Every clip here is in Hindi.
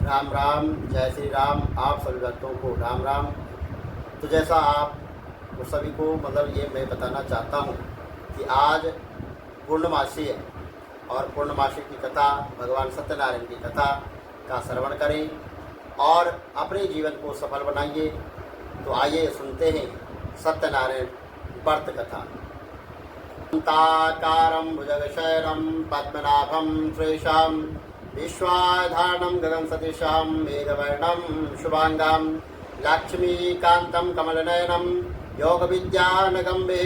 राम राम, जय श्री राम। आप सभी भक्तों को राम राम। तो जैसा आप सभी को ये मैं बताना चाहता हूँ कि आज पूर्णमासी है और पूर्णमासी की कथा, भगवान सत्यनारायण की कथा का श्रवण करें और अपने जीवन को सफल बनाइए। तो आइए सुनते हैं सत्यनारायण व्रत कथा। ताकारं भुजगशयनं पद्मनाभं श्रेषं विश्वाधारणं गगनसदृशं मेघवर्णं शुभांगं लक्ष्मीकान्तं कमलनयनं योगविद्यानगम्बे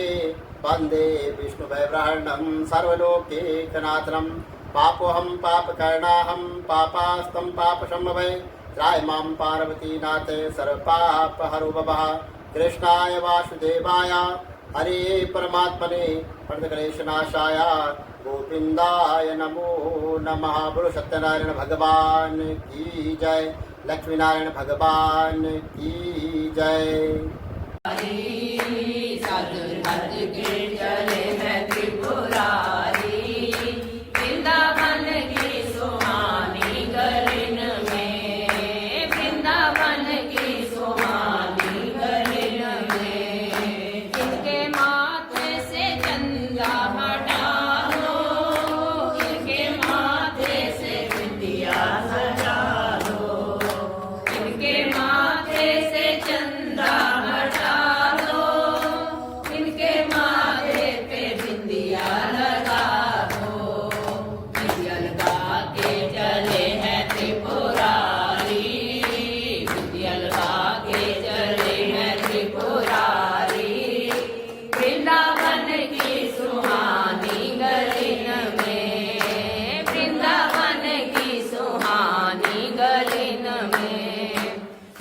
वन्दे विष्णुवैब्रहणं सर्वलोकैकनाथनं। पापोऽहं पापकर्णाहं पापास्तं पापशम्भवे त्रायमां पार्वतीनाथे सर्वपापहरो भवः। कृष्णाय वासुदेवाय हरे परमात्मने प्रणतक्लेशनाशाय गोविंदाय नमो नमः। बोलो सत्यनारायण भगवान की जय, लक्ष्मी नारायण भगवान की जय।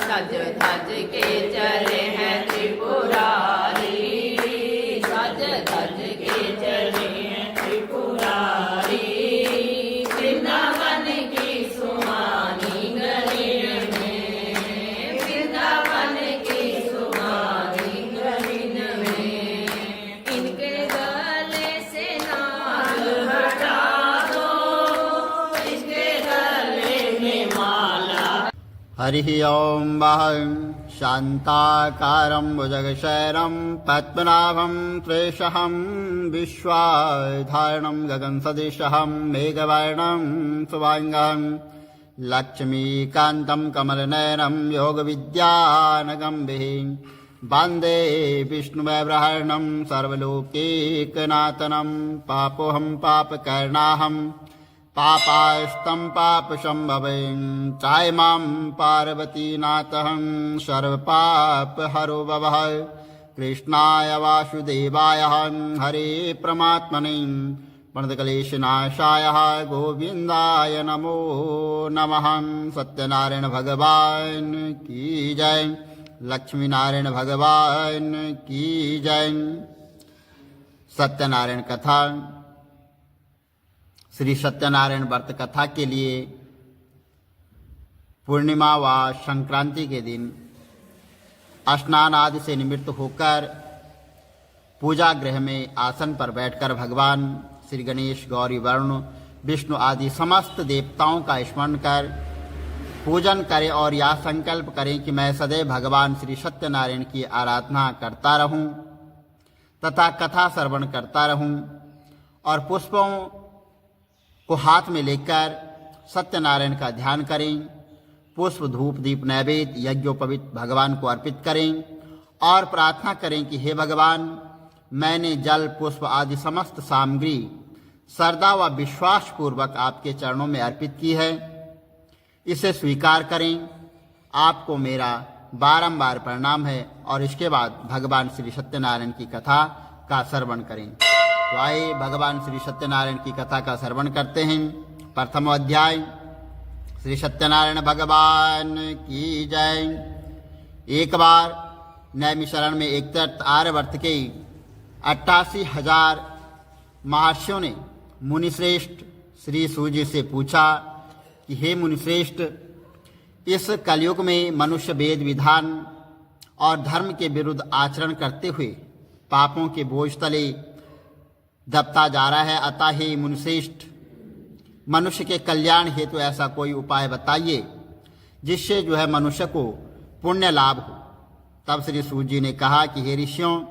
सज धज के चले हैं त्रिपुरारी, सज धज के चले हैं त्रिपुरारी। वृंदावन की सुहानी गली में, वृंदावन की सुहानी गली में। इनके गले से नाग हटा दो, इसके गले में माला। हरिः ओं वहं शान्ताकारं भुजगशयनं पद्मनाभं श्रेषहं विश्वाधारणं गगनसदृशं मेघवर्णं शुभांगं लक्ष्मीकान्तं कमलनयनं योगविद्यानगम्भिः वन्दे विष्णुवैब्रहणं सर्वलोकैकनाथनं। पापोऽहं पापकर्णाहं पापास्तं पापशम्भवे त्रायमां पार्वतीनाथं सर्वपापहरो भवः। कृष्णाय वासुदेवाय हरे परमात्मने प्रणतक्लेशनाशाय गोविंदाय नमो नमः। सत्यनारायण भगवान की जय, लक्ष्मी नारायण भगवान की जय। सत्यनारायण कथा। श्री सत्यनारायण व्रत कथा के लिए पूर्णिमा व संक्रांति के दिन स्नान आदि से निवृत्त होकर पूजा गृह में आसन पर बैठकर भगवान श्री गणेश, गौरी, वरुण, विष्णु आदि समस्त देवताओं का स्मरण कर पूजन करें और यह संकल्प करें कि मैं सदैव भगवान श्री सत्यनारायण की आराधना करता रहूं तथा कथा श्रवण करता रहूं और पुष्पों को हाथ में लेकर सत्यनारायण का ध्यान करें। पुष्प, धूप, दीप, नैवेद्य, यज्ञोपवीत भगवान को अर्पित करें और प्रार्थना करें कि हे भगवान, मैंने जल, पुष्प आदि समस्त सामग्री श्रद्धा व विश्वास पूर्वक आपके चरणों में अर्पित की है। इसे स्वीकार करें। आपको मेरा बारंबार प्रणाम है। और इसके बाद भगवान श्री सत्यनारायण की कथा का श्रवण करें। तो आइए भगवान श्री सत्यनारायण की कथा का श्रवण करते हैं। प्रथम अध्याय। श्री सत्यनारायण भगवान की जय। एक बार नैमिषारण्य में एक तीर्थ आर्यवर्त के 88,000 महर्षियों ने मुनिश्रेष्ठ श्री सूर्य से पूछा कि हे मुनिश्रेष्ठ, इस कलयुग में मनुष्य वेद विधान और धर्म के विरुद्ध आचरण करते हुए पापों के बोझ तले दबता जा रहा है। अतः हे मुनिश्रेष्ठ, मनुष्य के कल्याण हेतु ऐसा कोई उपाय बताइए जिससे जो है मनुष्य को पुण्य लाभ हो। तब श्री सूत जी ने कहा कि हे ऋषियों,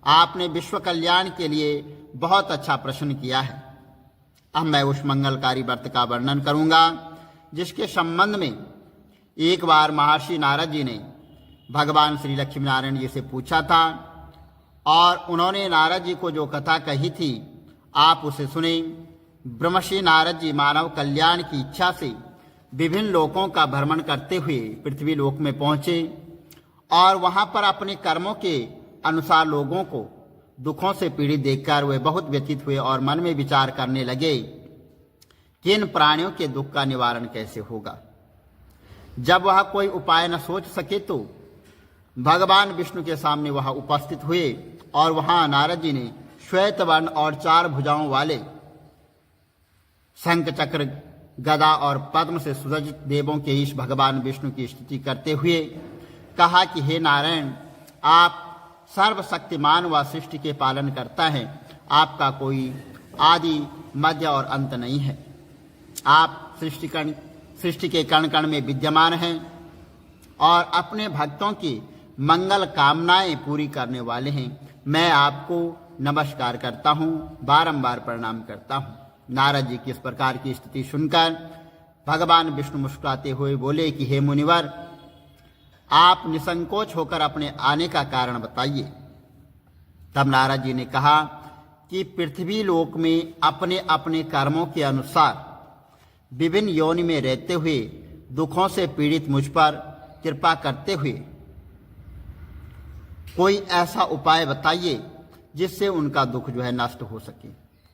आपने विश्व कल्याण के लिए बहुत अच्छा प्रश्न किया है। अब मैं उस मंगलकारी व्रत का वर्णन करूंगा जिसके संबंध में एक बार महर्षि नारद जी ने भगवान श्री लक्ष्मी नारायण जी से पूछा था, और उन्होंने नारद जी को जो कथा कही थी आप उसे सुने। ब्रह्मर्षि नारद जी मानव कल्याण की इच्छा से विभिन्न लोकों का भ्रमण करते हुए पृथ्वी लोक में पहुंचे और वहां पर अपने कर्मों के अनुसार लोगों को दुखों से पीड़ित देखकर वे बहुत व्यथित हुए और मन में विचार करने लगे कि इन प्राणियों के दुख का निवारण कैसे होगा। जब वह कोई उपाय न सोच सके तो भगवान विष्णु के सामने वह उपस्थित हुए और वहां नारद जी ने श्वेत वर्ण और 4 भुजाओं वाले शंख चक्र गदा और पद्म से सुसज्जित देवों के ईश भगवान विष्णु की स्तुति करते हुए कहा कि हे नारायण, आप सर्वशक्तिमान व सृष्टि के पालन करता है। आपका कोई आदि मध्य और अंत नहीं है। आप सृष्टि के कण कण में विद्यमान हैं और अपने भक्तों की मंगल कामनाएं पूरी करने वाले हैं। मैं आपको नमस्कार करता हूं, बारंबार प्रणाम करता हूं। नारद जी की इस प्रकार की स्थिति सुनकर भगवान विष्णु मुस्कुराते हुए बोले कि हे मुनिवर, आप निसंकोच होकर अपने आने का कारण बताइए। तब नारद जी ने कहा कि पृथ्वी लोक में अपने अपने कर्मों के अनुसार विभिन्न योनि में रहते हुए दुखों से पीड़ित मुझ पर कृपा करते हुए कोई ऐसा उपाय बताइए जिससे उनका दुख जो है नष्ट हो सके।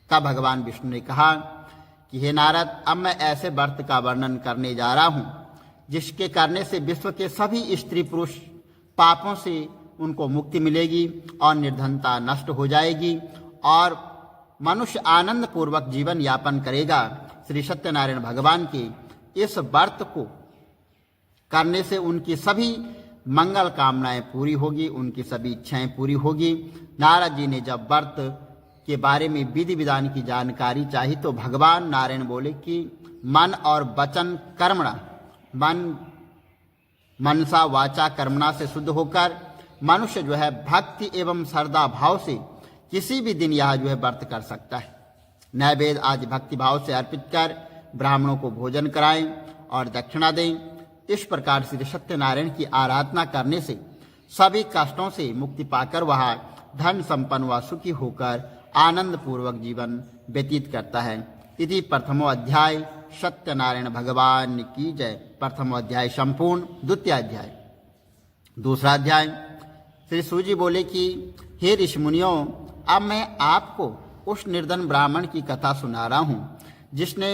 तब भगवान विष्णु ने कहा कि हे नारद, अब मैं ऐसे व्रत का वर्णन करने जा रहा हूं जिसके करने से विश्व के सभी स्त्री पुरुष पापों से उनको मुक्ति मिलेगी और निर्धनता नष्ट हो जाएगी और मनुष्य आनंद पूर्वक जीवन यापन करेगा। श्री सत्यनारायण भगवान के इस व्रत को करने से उनकी सभी मंगल कामनाएं पूरी होगी, उनकी सभी इच्छाएं पूरी होगी। नारद जी ने जब व्रत के बारे में विधि विधान की जानकारी चाही तो भगवान नारायण बोले कि मन और वचन कर्मणा, मनसा वाचा कर्मणा से शुद्ध होकर मनुष्य जो है भक्ति एवं श्रद्धा भाव से किसी भी दिन यह जो है व्रत कर सकता है। नैवेद्य आदि भक्ति भाव से अर्पित कर ब्राह्मणों को भोजन कराएं और दक्षिणा दें। इस प्रकार श्री सत्यनारायण की आराधना करने से सभी कष्टों से मुक्ति पाकर वह धन संपन्न व सुखी होकर आनंद पूर्वक जीवन व्यतीत करता है। इति प्रथमो अध्याय। सत्यनारायण भगवान की जय। प्रथमो अध्याय संपूर्ण। द्वितीय अध्याय। दूसरा अध्याय। श्री सूत जी बोले कि हे ऋषि मुनियों, अब मैं आपको उस निर्धन ब्राह्मण की कथा सुना रहा हूं जिसने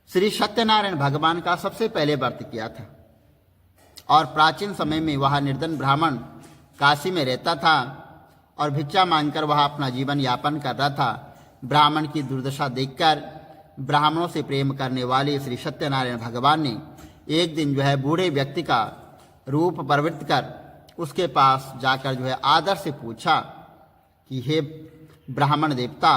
श्री सत्यनारायण भगवान का सबसे पहले व्रत किया था और प्राचीन समय में वह निर्धन ब्राह्मण काशी में रहता था और भिक्षा मांगकर वह अपना जीवन यापन कर रहा था। ब्राह्मण की दुर्दशा देखकर ब्राह्मणों से प्रेम करने वाले श्री सत्यनारायण भगवान ने एक दिन जो है बूढ़े व्यक्ति का रूप प्रवृत्त कर उसके पास जाकर जो है आदर से पूछा कि हे ब्राह्मण देवता,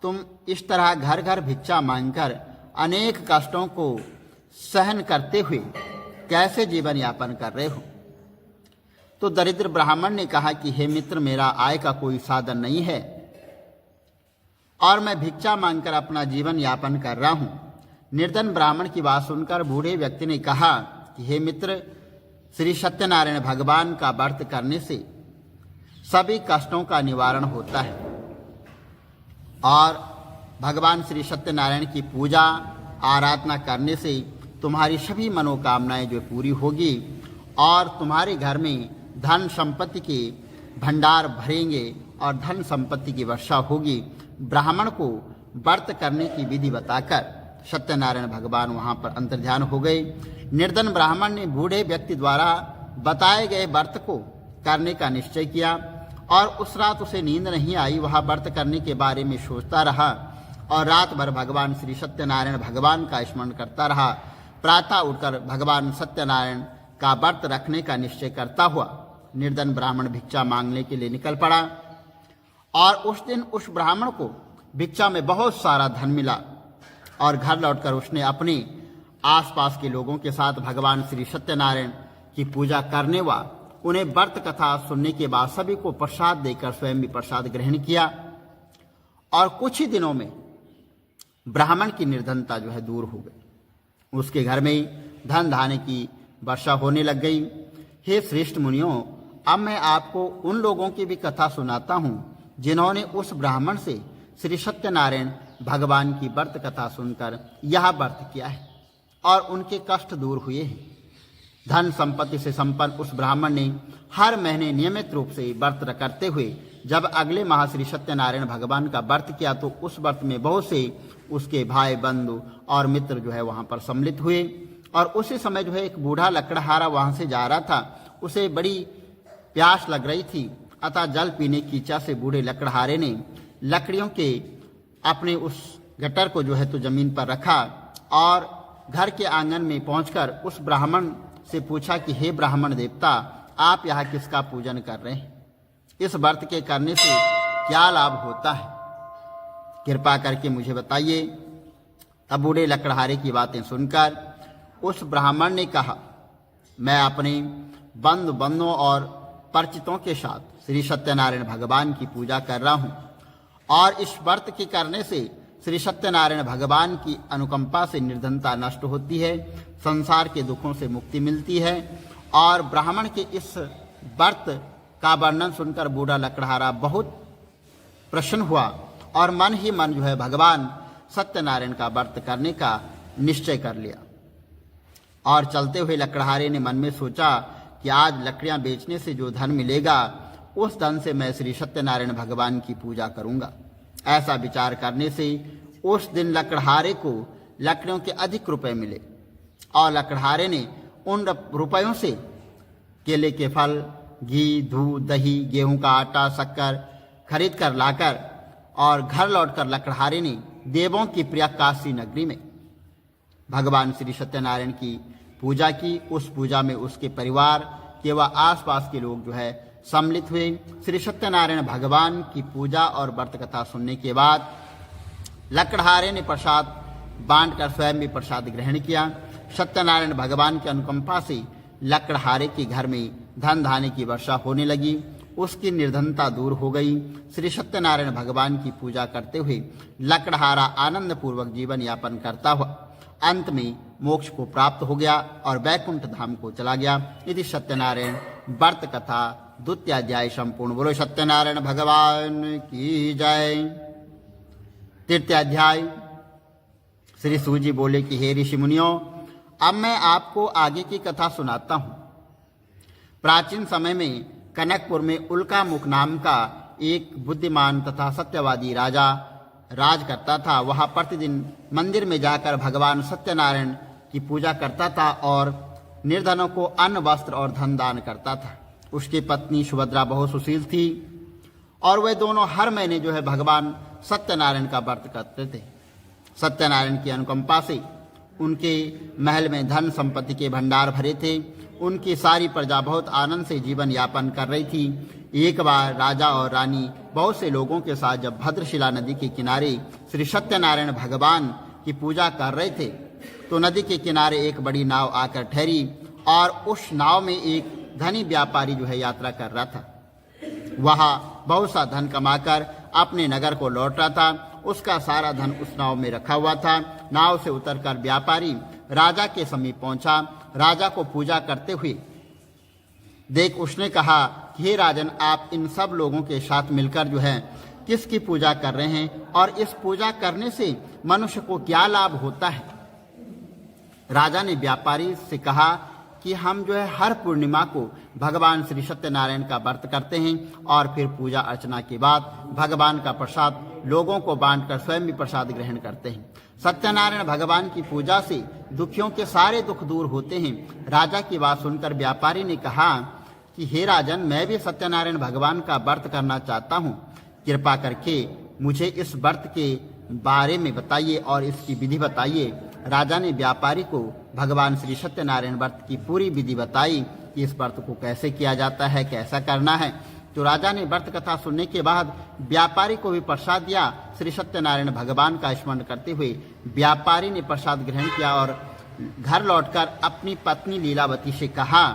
तुम इस तरह घर घर भिक्षा मांगकर अनेक कष्टों को सहन करते हुए कैसे जीवन यापन कर रहे हो? तो दरिद्र ब्राह्मण ने कहा कि हे मित्र, मेरा आय का कोई साधन नहीं है और मैं भिक्षा मांगकर अपना जीवन यापन कर रहा हूं। निर्धन ब्राह्मण की बात सुनकर बूढ़े व्यक्ति ने कहा कि हे मित्र, श्री सत्यनारायण भगवान का व्रत करने से सभी कष्टों का निवारण होता है और भगवान श्री सत्यनारायण की पूजा आराधना करने से तुम्हारी सभी मनोकामनाएं जो पूरी होगी और तुम्हारे घर में धन संपत्ति के भंडार भरेंगे और धन संपत्ति की वर्षा होगी। ब्राह्मण को व्रत करने की विधि बताकर सत्यनारायण भगवान वहां पर अंतर्ध्यान हो गए। निर्धन ब्राह्मण ने बूढ़े व्यक्ति द्वारा बताए गए व्रत को करने का निश्चय किया और उस रात उसे नींद नहीं आई। वह व्रत करने के बारे में सोचता रहा और रात भर भगवान श्री सत्यनारायण भगवान का स्मरण करता रहा। प्रातः उठकर भगवान सत्यनारायण का व्रत रखने का निश्चय करता हुआ निर्धन ब्राह्मण भिक्षा मांगने के लिए निकल पड़ा और उस दिन उस ब्राह्मण को भिक्षा में बहुत सारा धन मिला और घर लौटकर उसने अपने आसपास के लोगों के साथ भगवान श्री सत्यनारायण की पूजा करने व उन्हें व्रत कथा सुनने के बाद सभी को प्रसाद देकर स्वयं भी प्रसाद ग्रहण किया और कुछ ही दिनों में ब्राह्मण की निर्धनता जो है दूर हो गई। उसके घर में धन धान्य की वर्षा होने लग गई। हे श्रेष्ठ मुनियों, अब मैं आपको उन लोगों की भी कथा सुनाता हूँ जिन्होंने उस ब्राह्मण से श्री सत्यनारायण भगवान की व्रत कथा सुनकर यह व्रत किया है और उनके कष्ट दूर हुए हैं। धन संपत्ति से संपन्न उस ब्राह्मण ने हर महीने नियमित रूप से व्रत करते हुए जब अगले माह श्री सत्यनारायण भगवान का व्रत किया तो उस व्रत में बहुत से उसके भाई बंधु और मित्र जो है वहां पर सम्मिलित हुए और उसी समय जो है एक बूढ़ा लकड़हारा वहां से जा रहा था। उसे बड़ी प्यास लग रही थी, अतः जल पीने की इच्छा से बूढ़े लकड़हारे ने लकड़ियों के अपने उस गटर को जो है तो जमीन पर रखा और घर के आंगन में पहुंचकर उस ब्राह्मण से पूछा कि हे ब्राह्मण देवता, आप यहाँ किसका पूजन कर रहे हैं? इस व्रत के करने से क्या लाभ होता है? कृपा करके मुझे बताइए। तब बूढ़े लकड़हारे की बातें सुनकर उस ब्राह्मण ने कहा, मैं अपने बंधुओं और परिचितों के साथ श्री सत्यनारायण भगवान की पूजा कर रहा हूँ और इस व्रत के करने से श्री सत्यनारायण भगवान की अनुकंपा से निर्धनता नष्ट होती है, संसार के दुखों से मुक्ति मिलती है। और ब्राह्मण के इस व्रत का वर्णन सुनकर बूढ़ा लकड़हारा बहुत प्रसन्न हुआ और मन ही मन जो है भगवान सत्यनारायण का व्रत करने का निश्चय कर लिया। और चलते हुए लकड़हारे ने मन में सोचा कि आज लकड़ियां बेचने से जो धन मिलेगा उस धन से मैं श्री सत्यनारायण भगवान की पूजा करूंगा। ऐसा विचार करने से उस दिन लकड़हारे को लकड़ियों के अधिक रुपए मिले और लकड़हारे ने उन रुपयों से केले के फल, घी, दूध, दही, गेहूं का आटा, शक्कर खरीद कर लाकर और घर लौटकर लकड़हारे ने देवों की प्रिय काशी नगरी में भगवान श्री सत्यनारायण की पूजा की। उस पूजा में उसके परिवार के व आसपास के लोग जो है सम्मिलित हुए। श्री सत्यनारायण भगवान की पूजा और व्रत कथा सुनने के बाद लकड़हारे ने प्रसाद बांटकर स्वयं भी प्रसाद ग्रहण किया। सत्यनारायण भगवान की अनुकंपा से लकड़हारे के घर में धन धान्य की वर्षा होने लगी, उसकी निर्धनता दूर हो गई। श्री सत्यनारायण भगवान की पूजा करते हुए लकड़हारा आनंद पूर्वक जीवन यापन करता हुआ अंत में मोक्ष को प्राप्त हो गया और वैकुंठ धाम को चला गया। यदि सत्यनारायण व्रत कथा द्वितीय अध्याय संपूर्ण। बोलो सत्यनारायण भगवान की जय। तृतीय अध्याय। श्री सूजी बोले कि हे ऋषि मुनियों, अब मैं आपको आगे की कथा सुनाता हूं। प्राचीन समय में कनकपुर में उल्कामुख नाम का एक बुद्धिमान तथा सत्यवादी राजा राज करता था। वह प्रतिदिन मंदिर में जाकर भगवान सत्यनारायण की पूजा करता था और निर्धनों को अन्न, वस्त्र और धन दान करता था। उसकी पत्नी सुभद्रा बहुत सुशील थी और वे दोनों हर महीने जो है भगवान सत्यनारायण का व्रत करते थे। सत्यनारायण की अनुकंपा से उनके महल में धन संपत्ति के भंडार भरे थे। उनकी सारी प्रजा बहुत आनंद से जीवन यापन कर रही थी। एक बार राजा और रानी बहुत से लोगों के साथ जब भद्रशिला नदी के किनारे श्री सत्यनारायण भगवान की पूजा कर रहे थे तो नदी के किनारे एक बड़ी नाव आकर ठहरी और उस नाव में एक धनी व्यापारी जो है यात्रा कर रहा था। वह बहुत सा धन कमाकर अपने नगर को लौट रहा था। उसका सारा धन उस नाव में रखा हुआ था। नाव से उतरकर व्यापारी राजा के समीप पहुंचा। राजा को पूजा करते हुए देख उसने कहा कि हे राजन, आप इन सब लोगों के साथ मिलकर जो है किसकी पूजा कर रहे हैं और इस पूजा करने से मनुष्य को क्या लाभ होता है? राजा ने व्यापारी से कहा कि हम जो है हर पूर्णिमा को भगवान श्री सत्यनारायण का व्रत करते हैं और फिर पूजा अर्चना के बाद भगवान का प्रसाद लोगों को बांटकर स्वयं भी प्रसाद ग्रहण करते हैं। सत्यनारायण भगवान की पूजा से दुखियों के सारे दुख दूर होते हैं। राजा की बात सुनकर व्यापारी ने कहा कि हे राजन, मैं भी सत्यनारायण भगवान का व्रत करना चाहता हूँ। कृपा करके मुझे इस व्रत के बारे में बताइए और इसकी विधि बताइए। राजा ने व्यापारी को भगवान श्री सत्यनारायण व्रत की पूरी विधि बताई कि इस व्रत को कैसे किया जाता है, कैसा करना है। तो राजा ने व्रत कथा सुनने के बाद व्यापारी को भी प्रसाद दिया। श्री सत्यनारायण भगवान का स्मरण करते हुए व्यापारी ने प्रसाद ग्रहण किया और घर लौटकर अपनी पत्नी लीलावती से कहा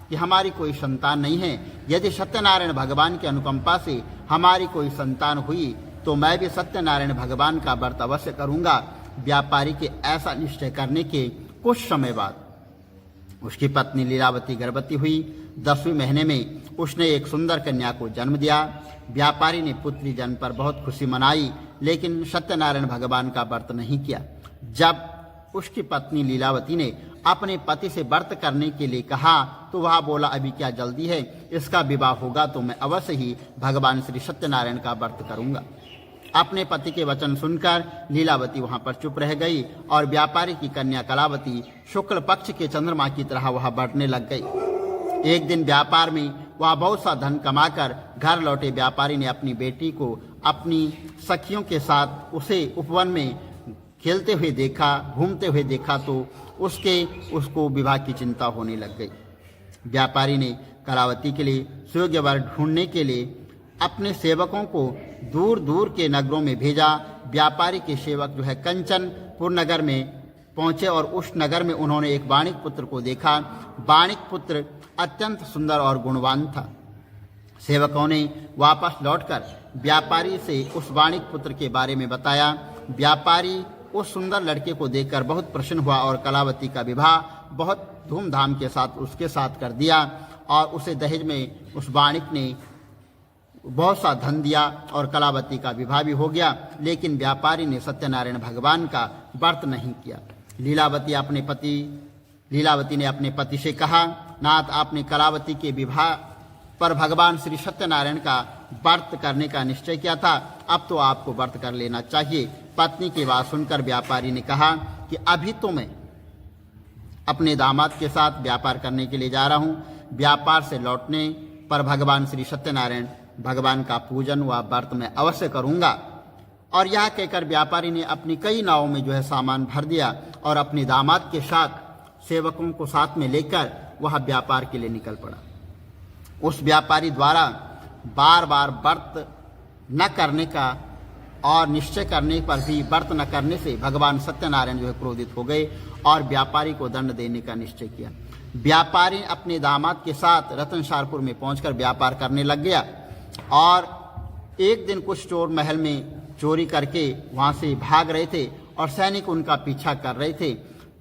कि हमारी कोई संतान नहीं है। यदि सत्यनारायण भगवान की अनुकंपा से हमारी कोई संतान हुई तो मैं भी सत्यनारायण भगवान का व्रत अवश्य करूंगा। व्यापारी के ऐसा निश्चय करने के कुछ समय बाद उसकी पत्नी लीलावती गर्भवती हुई। 10वें महीने में उसने एक सुंदर कन्या को जन्म दिया। व्यापारी ने पुत्री जन्म पर बहुत खुशी मनाई, लेकिन सत्यनारायण भगवान का व्रत नहीं किया। जब उसकी पत्नी लीलावती ने अपने पति से व्रत करने के लिए कहा तो वह बोला, अभी क्या जल्दी है, इसका विवाह होगा तो मैं अवश्य ही भगवान श्री सत्यनारायण का व्रत करूंगा। अपने पति के वचन सुनकर लीलावती वहां पर चुप रह गई और व्यापारी की कन्या कलावती शुक्ल पक्ष के चंद्रमा की तरह वहां बढ़ने लग गई। एक दिन व्यापार में वह बहुत सा धन कमाकर घर लौटे व्यापारी ने अपनी बेटी को अपनी सखियों के साथ उसे उपवन में खेलते हुए देखा, घूमते हुए देखा तो उसको विवाह की चिंता होने लग गई। व्यापारी ने कलावती के लिए सुयोग्य वर ढूंढने के लिए अपने सेवकों को दूर दूर के नगरों में भेजा। व्यापारी के सेवक कंचनपुर नगर में पहुंचे और उस नगर में उन्होंने एक वाणिक पुत्र को देखा। वाणिक पुत्र अत्यंत सुंदर और गुणवान था। सेवकों ने वापस लौटकर व्यापारी से उस वाणिक पुत्र के बारे में बताया। व्यापारी उस सुंदर लड़के को देखकर बहुत प्रसन्न हुआ और कलावती का विवाह बहुत धूमधाम के साथ उसके साथ कर दिया और उसे दहेज में उस वाणिक ने बहुत सा धन दिया और कलावती का विवाह भी हो गया। लेकिन व्यापारी ने सत्यनारायण भगवान का व्रत नहीं किया। लीलावती ने अपने पति से कहा, नाथ, आपने कलावती के विवाह पर भगवान श्री सत्यनारायण का व्रत करने का निश्चय किया था, अब तो आपको व्रत कर लेना चाहिए। पत्नी की बात सुनकर व्यापारी ने कहा कि अभी तो मैं अपने दामाद के साथ व्यापार करने के लिए जा रहा हूँ। व्यापार से लौटने पर भगवान श्री सत्यनारायण भगवान का पूजन व व्रत में अवश्य करूंगा। और यह कहकर व्यापारी ने अपनी कई नावों में सामान भर दिया और अपने दामाद के साथ सेवकों को साथ में लेकर वह व्यापार के लिए निकल पड़ा। उस व्यापारी द्वारा बार बार व्रत न करने का और निश्चय करने पर भी व्रत न करने से भगवान सत्यनारायण क्रोधित हो गए और व्यापारी को दंड देने का निश्चय किया। व्यापारी अपने दामाद के साथ रतनसारपुर में पहुंचकर व्यापार करने लग गया और एक दिन कुछ चोर महल में चोरी करके वहां से भाग रहे थे और सैनिक उनका पीछा कर रहे थे।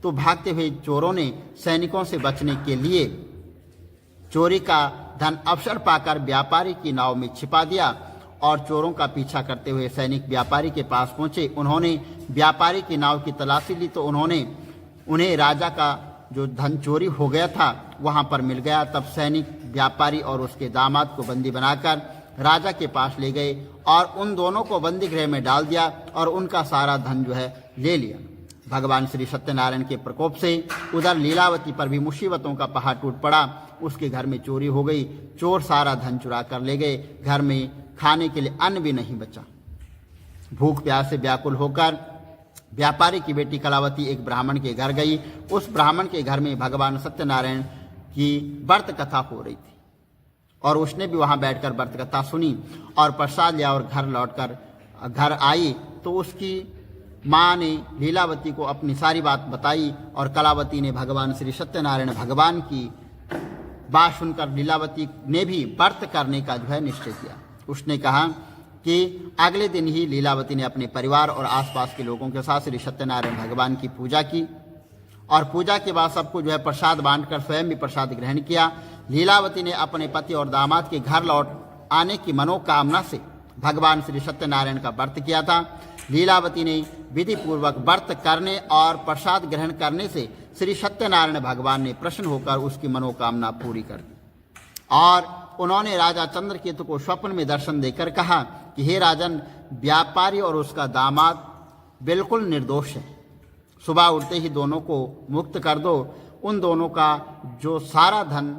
तो भागते हुए चोरों ने सैनिकों से बचने के लिए चोरी का धन अवसर पाकर व्यापारी की नाव में छिपा दिया और चोरों का पीछा करते हुए सैनिक व्यापारी के पास पहुंचे। उन्होंने व्यापारी की नाव की तलाशी ली तो उन्हें राजा का जो धन चोरी हो गया था वहां पर मिल गया। तब सैनिक व्यापारी और उसके दामाद को बंदी बनाकर राजा के पास ले गए और उन दोनों को बंदी गृह में डाल दिया और उनका सारा धन ले लिया। भगवान श्री सत्यनारायण के प्रकोप से उधर लीलावती पर भी मुसीबतों का पहाड़ टूट पड़ा। उसके घर में चोरी हो गई, चोर सारा धन चुरा कर ले गए। घर में खाने के लिए अन्न भी नहीं बचा। भूख प्यास से व्याकुल होकर व्यापारी की बेटी कलावती एक ब्राह्मण के घर गई। उस ब्राह्मण के घर में भगवान सत्यनारायण की व्रत कथा हो रही थी और उसने भी वहां बैठकर व्रत कथा सुनी और प्रसाद लिया और घर लौटकर घर आई तो उसकी माँ ने लीलावती को अपनी सारी बात बताई और कलावती ने भगवान श्री सत्यनारायण भगवान की बात सुनकर लीलावती ने भी व्रत करने का निश्चय किया। उसने कहा कि अगले दिन ही लीलावती ने अपने परिवार और आसपास के लोगों के साथ श्री सत्यनारायण भगवान की पूजा की और पूजा के बाद सबको प्रसाद बांटकर स्वयं भी प्रसाद ग्रहण किया। लीलावती ने अपने पति और दामाद के घर लौट आने की मनोकामना से भगवान श्री सत्यनारायण का व्रत किया था। लीलावती ने विधि पूर्वक व्रत करने और प्रसाद ग्रहण करने से श्री सत्यनारायण भगवान ने प्रसन्न होकर उसकी मनोकामना पूरी कर दी और उन्होंने राजा चंद्रकेतु को स्वप्न में दर्शन देकर कहा कि हे राजन, व्यापारी और उसका दामाद बिल्कुल निर्दोष है। सुबह उठते ही दोनों को मुक्त कर दो। उन दोनों का जो सारा धन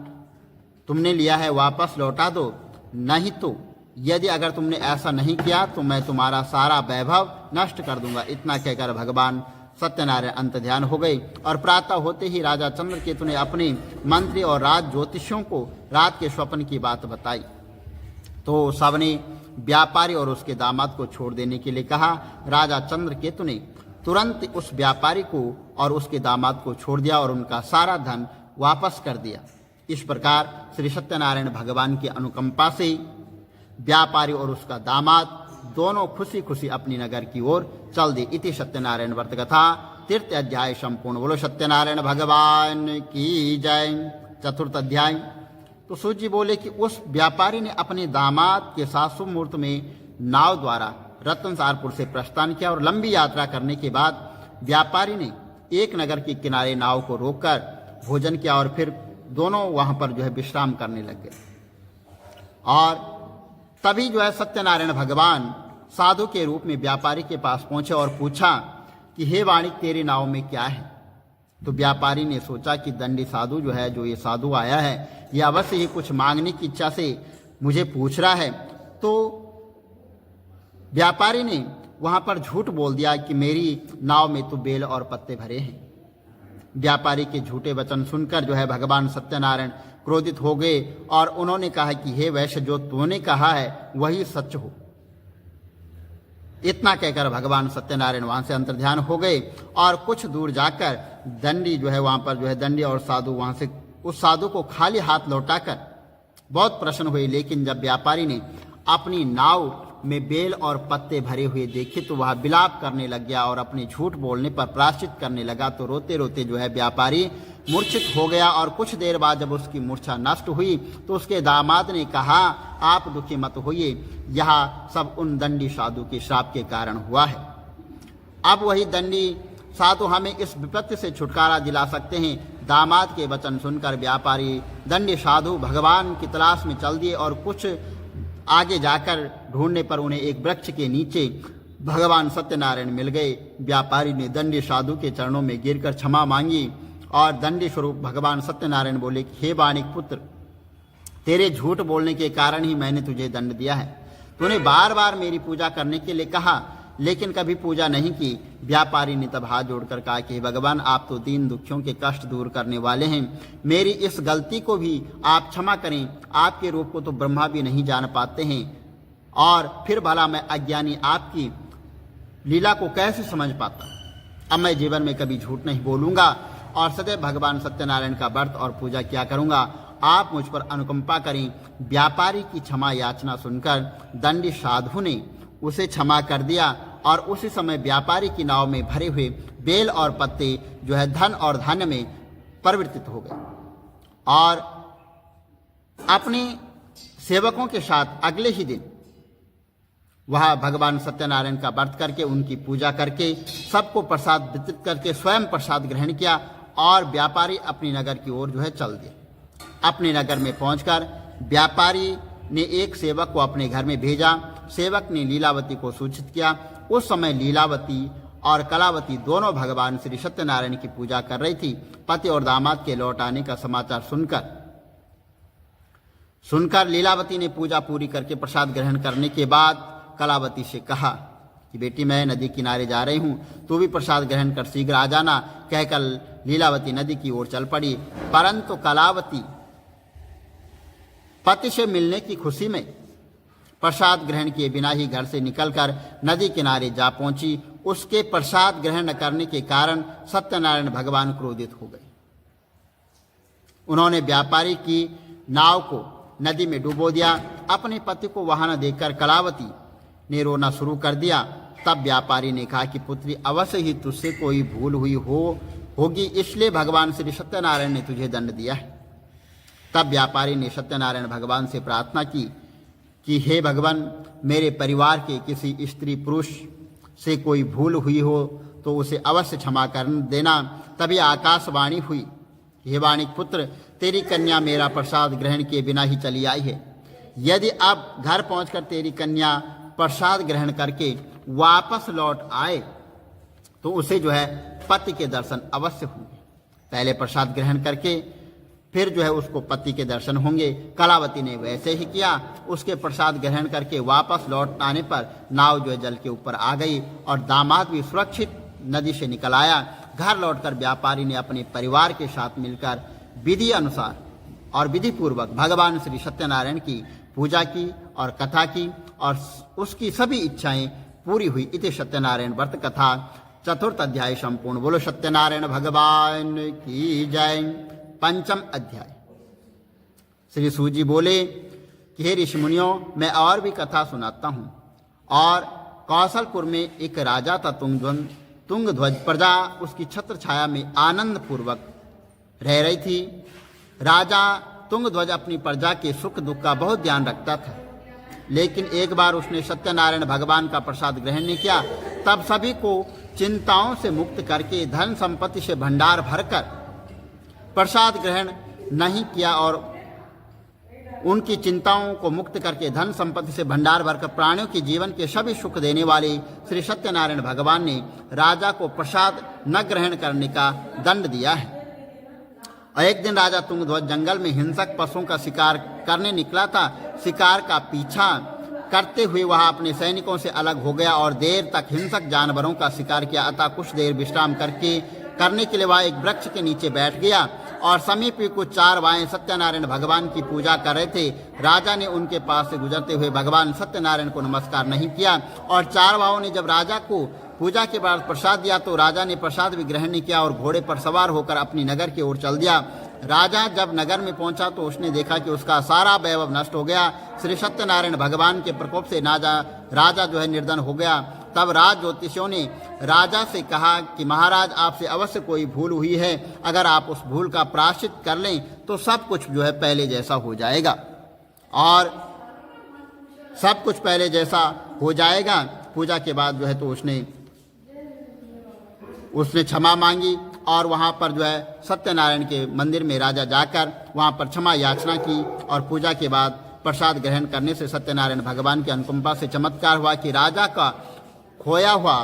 तुमने लिया है वापस लौटा दो, नहीं तो यदि अगर तुमने ऐसा नहीं किया तो मैं तुम्हारा सारा वैभव नष्ट कर दूंगा। इतना कहकर भगवान सत्यनारायण अंत ध्यान हो गए और प्रातः होते ही राजा चंद्रकेतु ने अपने मंत्री और राज ज्योतिषियों को रात के स्वप्न की बात बताई तो सबने व्यापारी और उसके दामाद को छोड़ देने के लिए कहा। राजा चंद्रकेतु ने तुरंत उस व्यापारी को और उसके दामाद को छोड़ दिया और उनका सारा धन वापस कर दिया। इस प्रकार श्री सत्यनारायण भगवान की अनुकंपा से व्यापारी और उसका दामाद दोनों खुशी खुशी अपनी नगर की ओर चल दिए। इति सत्यनारायण व्रत कथा तृतीय अध्याय संपूर्ण। बोलो सत्यनारायण भगवान की जय। चतुर्थ अध्याय। तो सूत जी बोले कि उस व्यापारी ने अपने दामाद के साथ शुभ मुहूर्त में नाव द्वारा रतनसारपुर से प्रस्थान किया और लंबी यात्रा करने के बाद व्यापारी ने एक नगर के किनारे नाव को रोककर भोजन किया और फिर दोनों वहां पर विश्राम करने लग गए। और तभी सत्यनारायण भगवान साधु के रूप में व्यापारी के पास पहुंचे और पूछा कि हे वाणिक, तेरे नाव में क्या है? तो व्यापारी ने सोचा कि दंडी साधु जो ये साधु आया है, ये अवश्य ही कुछ मांगने की इच्छा से मुझे पूछ रहा है। तो व्यापारी ने वहां पर झूठ बोल दिया कि मेरी नाव में तो बेल और पत्ते भरे हैं। व्यापारी के झूठे वचन सुनकर भगवान सत्यनारायण क्रोधित हो गए और उन्होंने कहा कि हे वैश्य, जो तूने कहा है वही सच हो। इतना कहकर भगवान सत्यनारायण वहां से अंतर्ध्यान हो गए और कुछ दूर जाकर दंडी वहां पर दंडी और साधु वहां से उस साधु को खाली हाथ लौटाकर बहुत प्रसन्न हुए। लेकिन जब व्यापारी ने अपनी नाव में बेल और पत्ते भरे हुए देखे तो वह विलाप करने लग गया और अपने झूठ बोलने पर प्रायश्चित करने लगा। तो रोते रोते व्यापारी मूर्छित हो गया और कुछ देर बाद जब उसकी मूर्छा नष्ट हुई तो उसके दामाद ने कहा, आप दुखी मत होइए, यह सब उन दंडी साधु के श्राप के कारण हुआ है। अब वही दंडी साधु हमें इस विपत्ति से छुटकारा दिला सकते हैं। दामाद के वचन सुनकर व्यापारी दंडी साधु भगवान की तलाश में चल दिए और कुछ आगे जाकर ढूंढने पर उन्हें एक वृक्ष के नीचे भगवान सत्यनारायण मिल गए। व्यापारी ने दंडी साधु के चरणों में गिरकर क्षमा मांगी और दंडी स्वरूप भगवान सत्यनारायण बोले कि हे वाणिक पुत्र, तेरे झूठ बोलने के कारण ही मैंने तुझे दंड दिया है। तूने बार बार मेरी पूजा करने के लिए कहा लेकिन कभी पूजा नहीं की। व्यापारी ने तब हाथ जोड़कर कहा कि भगवान, आप तो दीन दुखियों के कष्ट दूर करने वाले हैं, मेरी इस गलती को भी आप क्षमा करें। आपके रूप को तो ब्रह्मा भी नहीं जान पाते हैं और फिर भला मैं अज्ञानी आपकी लीला को कैसे समझ पाता। अब मैं जीवन में कभी झूठ नहीं बोलूंगा और सदैव भगवान सत्यनारायण का व्रत और पूजा किया करूंगा। आप मुझ पर अनुकंपा करें। व्यापारी की क्षमा याचना सुनकर दंडी साधु ने उसे क्षमा कर दिया और उसी समय व्यापारी की नाव में भरे हुए बेल और पत्ते धन और धान्य में परिवर्तित हो गए और अपने सेवकों के साथ अगले ही दिन वह भगवान सत्यनारायण का व्रत करके उनकी पूजा करके सबको प्रसाद वितरित करके स्वयं प्रसाद ग्रहण किया और व्यापारी अपनी नगर की ओर चल दिए। अपने नगर में पहुंचकर व्यापारी ने एक सेवक को अपने घर में भेजा। सेवक ने लीलावती को सूचित किया। उस समय लीलावती और कलावती दोनों भगवान श्री सत्यनारायण की पूजा कर रही थी। पति और दामाद के लौट आने का समाचार सुनकर लीलावती ने पूजा पूरी करके प्रसाद ग्रहण करने के बाद कलावती से कहा कि बेटी, मैं नदी किनारे जा रही हूँ, तू भी प्रसाद ग्रहण कर शीघ्र आ जाना। कहकर लीलावती नदी की ओर चल पड़ी। परंतु कलावती पति से मिलने की खुशी में प्रसाद ग्रहण किए बिना ही घर से निकलकर नदी किनारे जा पहुंची। उसके प्रसाद ग्रहण न करने के कारण सत्यनारायण भगवान क्रोधित हो गए। उन्होंने व्यापारी की नाव को नदी में डुबो दिया। अपने पति को वहां न देखकर कलावती ने रोना शुरू कर दिया। तब व्यापारी ने कहा कि पुत्री, अवश्य ही तुझसे कोई भूल हुई होगी, इसलिए भगवान श्री सत्यनारायण ने तुझे दंड दिया है। तब व्यापारी ने सत्यनारायण भगवान से प्रार्थना की कि हे भगवान, मेरे परिवार के किसी स्त्री पुरुष से कोई भूल हुई हो तो उसे अवश्य क्षमा कर देना। तभी आकाशवाणी हुई, हे वाणिक पुत्र, तेरी कन्या मेरा प्रसाद ग्रहण किए बिना ही चली आई है। यदि अब घर पहुंचकर तेरी कन्या प्रसाद ग्रहण करके वापस लौट आए तो उसे पति के दर्शन अवश्य होंगे। पहले प्रसाद ग्रहण करके फिर उसको पति के दर्शन होंगे। कलावती ने वैसे ही किया। उसके प्रसाद ग्रहण करके वापस लौट आने पर नाव जल के ऊपर आ गई और दामाद भी सुरक्षित नदी से निकल आया। घर लौटकर व्यापारी ने अपने परिवार के साथ मिलकर विधि अनुसार और विधि पूर्वक भगवान श्री सत्यनारायण की पूजा की और कथा की और उसकी सभी इच्छाएं पूरी हुई। इति सत्यनारायण व्रत कथा चतुर्थ अध्याय संपूर्ण। बोलो सत्यनारायण भगवान की जय। पंचम अध्याय। श्री सूत जी बोले कि हे ऋषि मुनियों, मैं और भी कथा सुनाता हूँ। और कौशलपुर में एक राजा था तुंगध्वज। प्रजा उसकी छत्र छाया में आनंद पूर्वक रह रही थी। राजा तुंगध्वज अपनी प्रजा के सुख दुख का बहुत ध्यान रखता था, लेकिन एक बार उसने सत्यनारायण भगवान का प्रसाद ग्रहण नहीं किया। तब सभी को चिंताओं से मुक्त करके धन संपत्ति से भंडार भरकर प्रसाद ग्रहण नहीं किया और उनकी चिंताओं को मुक्त करके धन संपत्ति से भंडार भरकर प्राणियों के जीवन के सभी सुख देने वाले श्री सत्यनारायण भगवान ने राजा को प्रसाद न ग्रहण करने का दंड दिया है। और एक दिन राजा तुंगध्वज जंगल में हिंसक पशुओं का शिकार करने निकला था। शिकार का पीछा करते हुए वह अपने सैनिकों से अलग हो गया और देर तक हिंसक जानवरों का शिकार किया। अतः कुछ देर विश्राम करने के लिए वह एक वृक्ष के नीचे बैठ गया और समीप ही कुछ चारवाएं सत्यनारायण भगवान की पूजा कर रहे थे। राजा ने उनके पास से गुजरते हुए भगवान सत्यनारायण को नमस्कार नहीं किया और चारवाओं ने जब राजा को पूजा के बाद प्रसाद दिया तो राजा ने प्रसाद भी ग्रहण नहीं किया और घोड़े पर सवार होकर अपनी नगर की ओर चल दिया। राजा जब नगर में पहुंचा तो उसने देखा कि उसका सारा वैभव नष्ट हो गया। श्री सत्यनारायण भगवान के प्रकोप से राजा निर्धन हो गया। तब राज ज्योतिषियों ने राजा से कहा कि महाराज, आपसे अवश्य कोई भूल हुई है। अगर आप उस भूल का प्रायश्चित कर लें तो सब कुछ पहले जैसा हो जाएगा। और सब कुछ पहले जैसा हो जाएगा। पूजा के बाद तो उसने क्षमा मांगी और वहाँ पर सत्यनारायण के मंदिर में राजा जाकर वहाँ पर क्षमा याचना की और पूजा के बाद प्रसाद ग्रहण करने से सत्यनारायण भगवान की अनुकंपा से चमत्कार हुआ कि राजा का खोया हुआ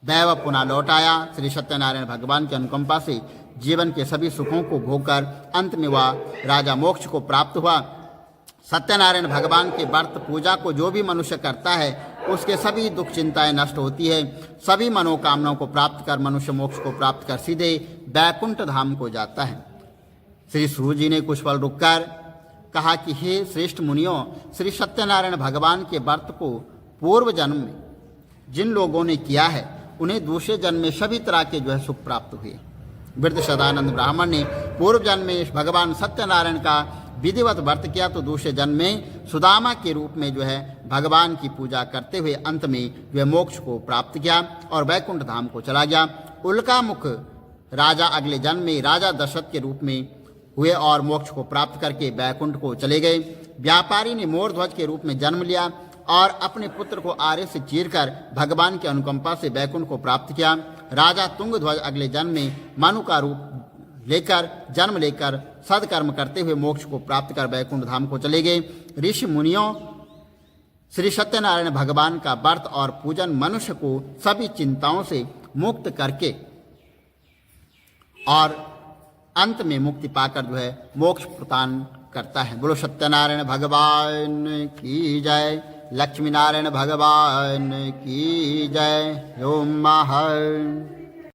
वैभव पुनः लौट आया। श्री सत्यनारायण भगवान की अनुकंपा से जीवन के सभी सुखों को भोगकर अंत में वह राजा मोक्ष को प्राप्त हुआ। सत्यनारायण भगवान के व्रत पूजा को जो भी मनुष्य करता है उसके सभी दुख चिंताएं नष्ट होती है। सभी मनोकामनाओं को प्राप्त कर मनुष्य मोक्ष को प्राप्त कर सीधे बैकुंठ धाम को जाता है। श्री सूत जी ने कुछ पल रुककर कहा कि हे श्रेष्ठ मुनियों, श्री सत्यनारायण भगवान के व्रत को पूर्व जन्म में जिन लोगों ने किया है उन्हें दूसरे जन्म में सभी तरह के सुख प्राप्त हुए। वृद्ध सदानंद ब्राह्मण ने पूर्व जन्म में भगवान सत्यनारायण का विधिवत व्रत किया तो दूसरे जन्म में सुदामा के रूप में भगवान की पूजा करते हुए अंत में मोक्ष को प्राप्त किया और वैकुंठ धाम को चला गया। उल्कामुख राजा अगले जन्म में राजा दशरथ के रूप में हुए और मोक्ष को प्राप्त करके वैकुंठ को चले गए। व्यापारी ने मोरध्वज के रूप में जन्म लिया और अपने पुत्र को आरे से चीरकर भगवान की अनुकंपा से वैकुंठ को प्राप्त किया। राजा तुंगध्वज अगले जन्म में मनु का रूप जन्म लेकर सदकर्म करते हुए मोक्ष को प्राप्त कर वैकुंठ धाम को चले गए। ऋषि मुनियों, श्री सत्यनारायण भगवान का व्रत और पूजन मनुष्य को सभी चिंताओं से मुक्त करके और अंत में मुक्ति पाकर मोक्ष प्रदान करता है। बोलो सत्यनारायण भगवान की जय। लक्ष्मी नारायण भगवान की जय। ओम महर।